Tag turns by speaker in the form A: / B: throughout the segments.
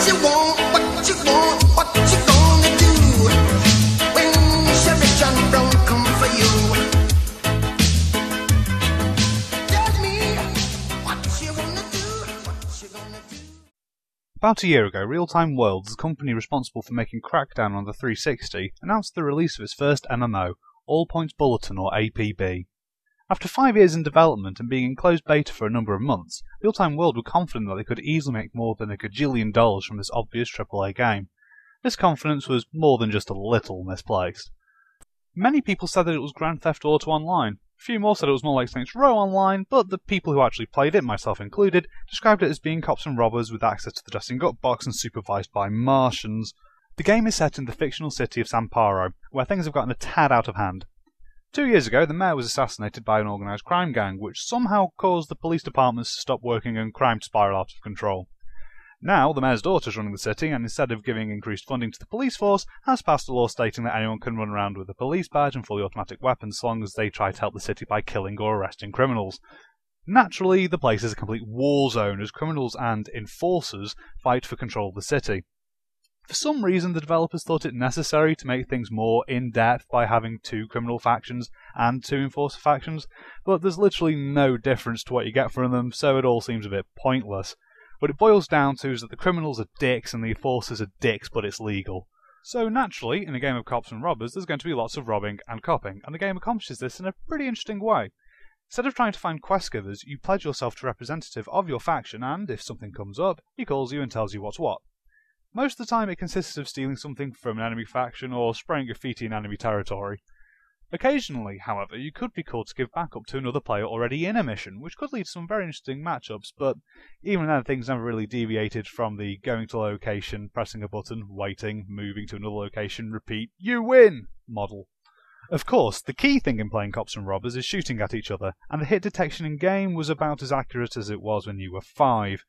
A: you want, what you want, what you gonna do when Chevy John Brown come for you? Tell me what you wanna do, what you gonna do.
B: About a year ago, Real-Time Worlds, the company responsible for making Crackdown on the 360, announced the release of its first MMO, All Points Bulletin or APB. After 5 years in development and being in closed beta for a number of months, Real-Time World were confident that they could easily make more than $1 gajillion from this obvious AAA game. This confidence was more than just a little misplaced. Many people said that it was Grand Theft Auto Online. A few more said it was more like Saints Row Online, but the people who actually played it, myself included, described it as being cops and robbers with access to the dressing up box and supervised by Martians. The game is set in the fictional city of Samparo, where things have gotten a tad out of hand. 2 years ago, the mayor was assassinated by an organised crime gang, which somehow caused the police departments to stop working and crime to spiral out of control. Now, the mayor's daughter is running the city, and instead of giving increased funding to the police force, has passed a law stating that anyone can run around with a police badge and fully automatic weapons so long as they try to help the city by killing or arresting criminals. Naturally, the place is a complete war zone as criminals and enforcers fight for control of the city. For some reason, the developers thought it necessary to make things more in-depth by having 2 criminal factions and 2 enforcer factions, but there's literally no difference to what you get from them, so it all seems a bit pointless. What it boils down to is that the criminals are dicks and the enforcers are dicks, but it's legal. So naturally, in a game of cops and robbers, there's going to be lots of robbing and copping, and the game accomplishes this in a pretty interesting way. Instead of trying to find quest givers, you pledge yourself to a representative of your faction, and if something comes up, he calls you and tells you what's what. Most of the time it consists of stealing something from an enemy faction or spraying graffiti in enemy territory. Occasionally, however, you could be called to give backup to another player already in a mission, which could lead to some very interesting matchups, but even then things never really deviated from the going to a location, pressing a button, waiting, moving to another location, repeat, you win model. Of course, the key thing in playing cops and robbers is shooting at each other, and the hit detection in game was about as accurate as it was when you were 5.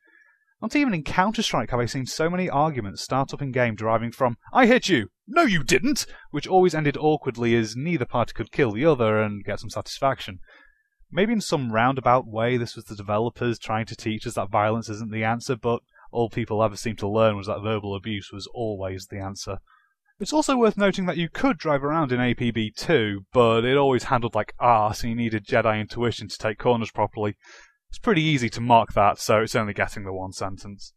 B: Not even in Counter-Strike have I seen so many arguments start up in game deriving from, I hit you! No you didn't! Which always ended awkwardly as neither party could kill the other and get some satisfaction. Maybe in some roundabout way this was the developers trying to teach us that violence isn't the answer, but all people ever seemed to learn was that verbal abuse was always the answer. It's also worth noting that you could drive around in APB too, but it always handled like arse and you needed Jedi intuition to take corners properly. It's pretty easy to mark that, so it's only getting the one sentence.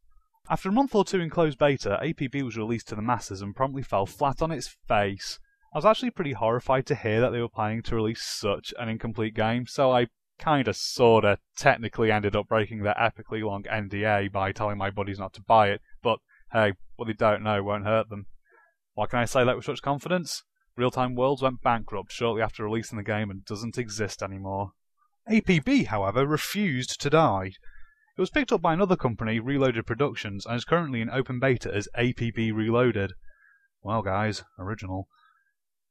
B: After a month or 2 in closed beta, APB was released to the masses and promptly fell flat on its face. I was actually pretty horrified to hear that they were planning to release such an incomplete game, so I kinda sorta technically ended up breaking their epically long NDA by telling my buddies not to buy it, but hey, what they don't know won't hurt them. Why can I say that with such confidence? Real-Time Worlds went bankrupt shortly after releasing the game and doesn't exist anymore. APB, however, refused to die. It was picked up by another company, Reloaded Productions, and is currently in open beta as APB Reloaded. Well guys, original.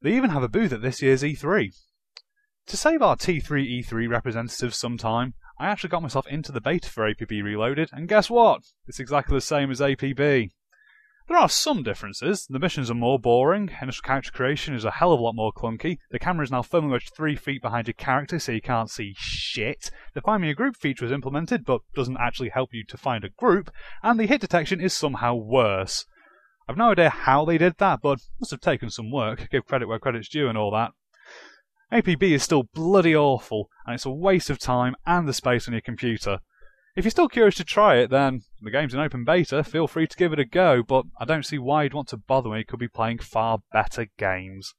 B: They even have a booth at this year's E3. To save our T3 E3 representatives some time, I actually got myself into the beta for APB Reloaded, and guess what? It's exactly the same as APB. There are some differences. The missions are more boring, initial character creation is a hell of a lot more clunky, the camera is now firmly wedged 3 feet behind your character so you can't see shit, the Find Me a Group feature is implemented but doesn't actually help you to find a group, and the hit detection is somehow worse. I've no idea how they did that, but must have taken some work, give credit where credit's due and all that. APB is still bloody awful, and it's a waste of time and the space on your computer. If you're still curious to try it, then the game's in open beta, feel free to give it a go, but I don't see why you'd want to bother when you could be playing far better games.